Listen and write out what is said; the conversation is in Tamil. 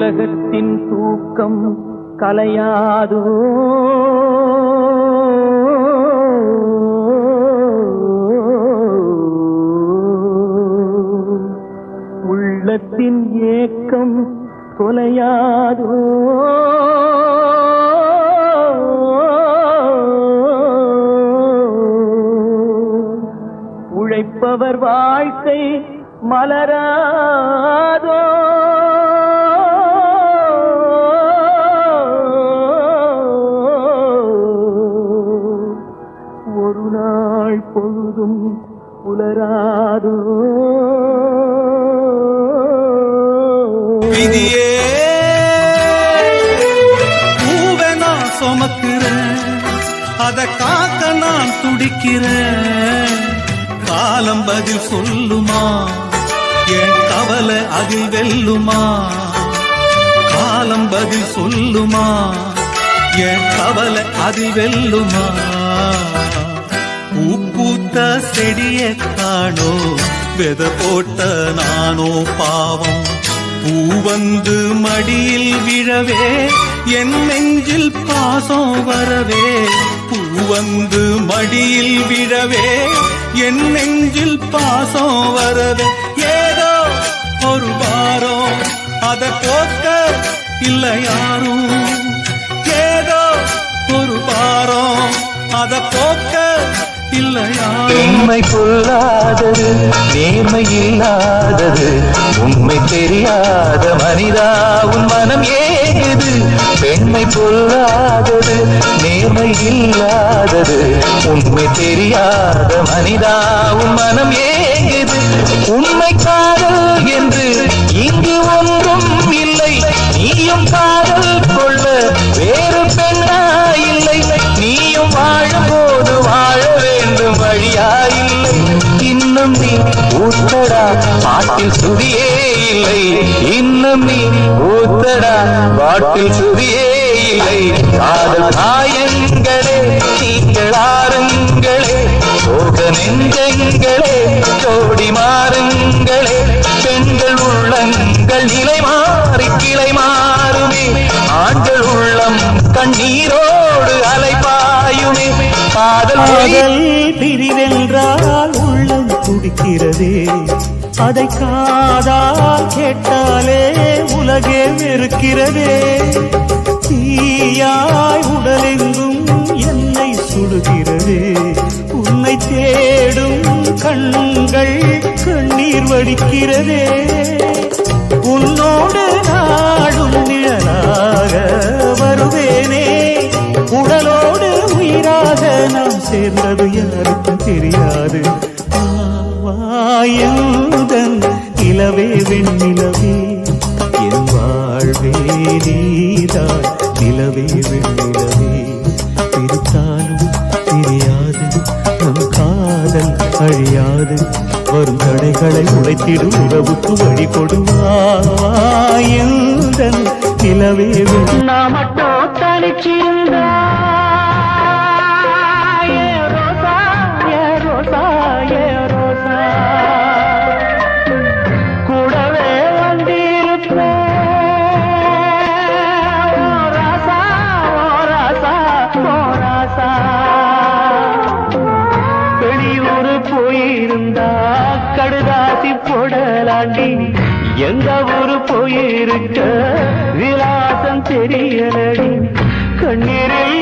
உலகத்தின் தூக்கம் கலையாதோ உள்ளத்தின் ஏக்கம் தொலையாதோ உழைப்பவர் வாழ்க்கை மலராதோ ஒரு நாள் பொழுதும் புலராதோ விதியே பூவை நான் சுமக்கிறேன், அதை காக்க நான் துடிக்கிறேன். காலம் பதில் சொல்லுமா, என் கவலை அதில் வெல்லுமா? காலம் பதில் சொல்லுமா, என் கவலை அதில் வெல்லுமா? பூத்த செடிய காணோ, வெத போட்ட நானோ பாவம். பூ வந்து மடியில் விழவே, என் நெஞ்சில் பாசம் வரவே. பூ வந்து மடியில் விழவே, என் நெஞ்சில் பாசம் வரவே. ஏதோ ஒரு வாரம் அத போக்க இல்ல யாரும். ஏதோ ஒரு வாரம் அத போக்க இல்ல யாரும். பெண்மை கொள்ளாதது, நேர்மை இல்லாதது, உண்மை தெரியாத மனிதா உன் மனம் ஏகுது. பெண்மை கொள்ளாதது, நேர்மை இல்லாதது, உண்மை தெரியாத மனிதா உன் மனம் ஏகுது. உண்மை காதல் என்று இங்கு ஒன்றும் இல்லை. நீயும் காதல் கொள்ள வேறு பெண்ணா இல்லை. நீயும் வாழும் போது வாழ வேண்டும் வழியா இல்லை. இன்னும் நீ ஊத்தடா பாட்டில் சுதியே இல்லை. இன்னும் நீ ஊத்தடா பாட்டில் சுதியே இல்லை. காதல் காயங்களே நீங்கள் ஆறுங்களே, சோக நெஞ்சங்களே ஜோடி மாறுங்களே. பெண்கள் உள்ளங்கள் நிலை மாறி கிளை மாறுமே, ஆண்கள் உள்ளம் கண்ணீரோடு அலைபாயுமே. காதல் பிரிவென்றால் உள்ளம் துடிக்கிறதே, அதை காதால் கேட்டாலே உலகே வெறுக்கிறதே. தீயாய் உடலெங்கும் என்னை சுடுகிறதே, உன்னை தேடும் கண்கள் கண்ணீர் வடிக்கிறதே. உன்னோடு நாடும் நிழலாக வருவேனே, உடலோடு உயிராக நாம் சேர்ந்தது யாருக்கும் தெரியாது. வாயந்தன் நிலவே வெண்ணிலவே, என் வாழ்வே நீதான் நிலவே வெண்ணிலவே. பிரித்தாலும் பிரியாது நம் காதல் அழியாது, வரும் தடைகளை உடைத்திடும் உறவுக்கு வழி கொடுவாயந்தன் நிலவே. நான் மட்டும் தனிச்சிருந்தா கூடவே வந்திருப்பேன். வெளியூர் போயிருந்தா கடுதாசி போடலாண்டி, எந்த ஊரு போயிருக்க விலாசம் தெரியலடி. கண்ணீரில்